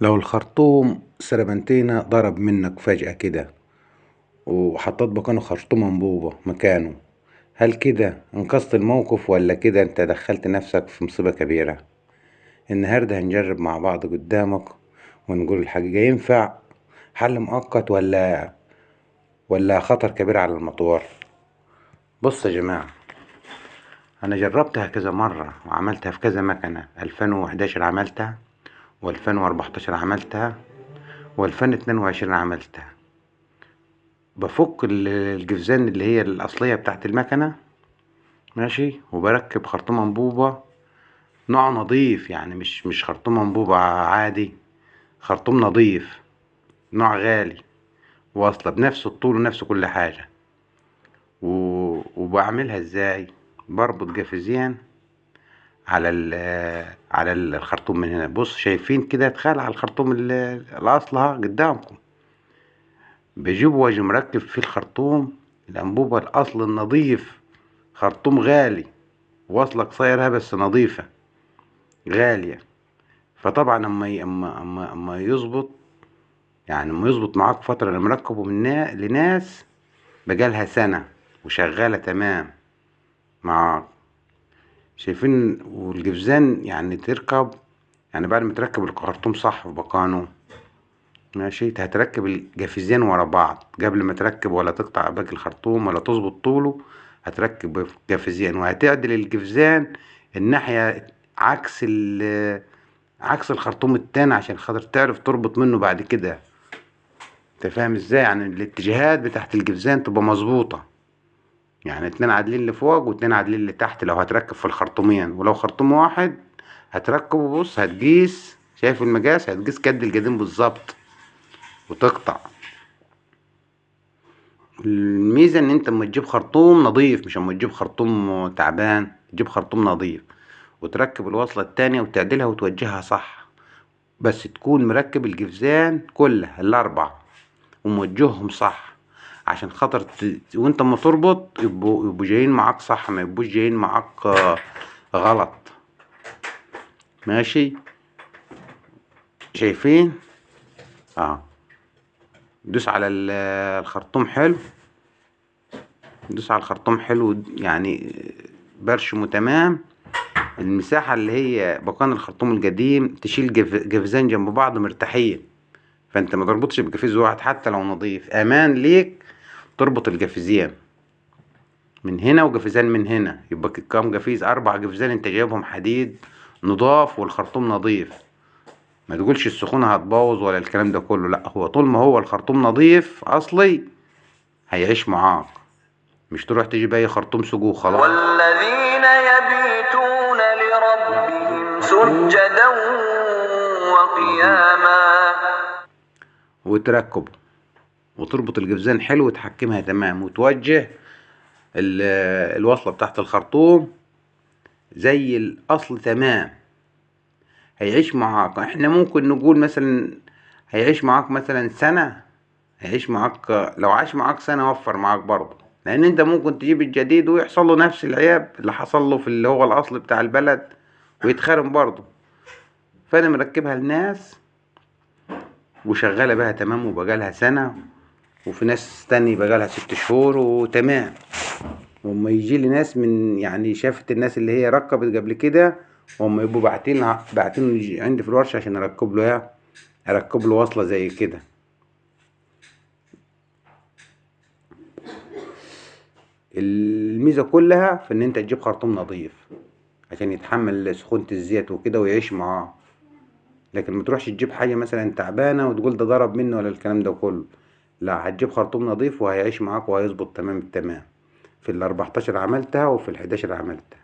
لو الخرطوم سربنتينة ضرب منك فجأة كده وحطيت مكانه خرطوم انبوبة مكانه، هل كده انقذت الموقف ولا كده انت دخلت نفسك في مصيبة كبيرة؟ النهاردة هنجرب مع بعض قدامك ونقول الحقيقة، ينفع حل مؤقت ولا خطر كبير على الموتور؟ بص يا جماعة، انا جربتها كذا مرة وعملتها في كذا مكنة. 2011 عملتها، و2014 عملتها، و2022 عملتها. بفك الجفزان اللي هي الأصلية بتاعت المكنة، ماشي، وبركب خرطوم أنبوبة نوع نضيف، يعني مش خرطوم أنبوبة عادي، خرطوم نضيف نوع غالي، واصلة بنفس الطول ونفس كل حاجة. وبعملها ازاي؟ بربط جافزين على الخرطوم من هنا. بص شايفين كده؟ اتخيل على الخرطوم الأصلها قدامكم، بجيبه واجي مركب في الخرطوم الأنبوبة الأصل النظيف، خرطوم غالي، واصلة قصيرها بس نظيفة غالية. فطبعا اما يظبط، يعني اما يظبط معاك فترة. انا مركبه لناس بقالها سنة وشغالة تمام معاك، شايفين؟ والجفزان يعني تركب، يعني بعد ما تركب الخرطوم صح في مكانه، ماشي، هتركب الجافزين ورا بعض قبل ما تركب، ولا تقطع باقي الخرطوم ولا تظبط طوله. هتركب جافزين وهتعدل الجفزان الناحية عكس الخرطوم التاني عشان خاطر تعرف تربط منه بعد كده. انت فاهم ازاي؟ يعني الاتجاهات بتاعت الجفزان تبقى مظبوطة، يعني اتنين عادلين لفوق واتنين عادلين لتحت لو هتركب في الخرطومين. ولو خرطوم واحد هتركبه، بص هتقيس، شايف المقاس؟ هتقيس قد القديم بالظبط وتقطع. الميزة ان انت اما تجيب خرطوم نظيف، مش اما تجيب خرطوم تعبان، تجيب خرطوم نظيف وتركب الوصلة التانية وتعدلها وتوجهها صح، بس تكون مركب الجفزان كلها الاربع وموجههم صح، عشان خاطر وانت اما تربط يبقوا جايين معاك صح، ما يبقوش جايين معاك غلط. ماشي، شايفين؟ دوس على الخرطوم حلو، دوس على الخرطوم حلو، يعني برشمه تمام. المساحة اللي هي مكان الخرطوم القديم تشيل جفزان جنب بعض مرتاحين، فانت ما تربطش بجفيز واحد حتى لو نظيف. امان ليك تربط الجفزين من هنا وجفزان من هنا، يبقى كام جفيز؟ 4 جفزان انت جايبهم حديد نضاف والخرطوم نظيف. ما تقولش السخونة هتبوظ ولا الكلام ده كله، لا، هو طول ما هو الخرطوم نظيف اصلي هيعيش معاك، مش تروح تجيب اي خرطوم سجو خلاص. والذين يبيتون لربهم سجدا وقياما، وتركبه وتربط الجفزان حلو وتحكمها تمام وتوجه الوصلة بتاعت الخرطوم زي الاصل تمام. هيعيش معاك، احنا ممكن نقول مثلا هيعيش معاك مثلا سنة، هيعيش معاك. لو عاش معاك سنة وفر معاك برضه، لان انت ممكن تجيب الجديد ويحصل له نفس العيب اللي حصل له في اللي هو الاصل بتاع البلد ويتخرم برضه. فانا مركبها لناس وشغالة بها تمام وبقالها سنة، وفي ناس تاني بقالها 6 شهور وتمام. وما يجي لي ناس من، يعني شافت الناس اللي هي ركبت قبل كده، وهم يبقوا باعتين عندي في الورشة عشان اركب له وصلة زي كده. الميزة كلها في ان انت تجيب خرطوم نظيف عشان يتحمل سخونة الزيت وكده ويعيش معاه، لكن ما تروحش تجيب حاجة مثلا تعبانة وتقول ده ضرب منه ولا الكلام ده كله. لا، هتجيب خرطوم نظيف وهيعيش معاك وهيظبط تمام التمام. في ال14 عملتها وفي ال11 عملتها.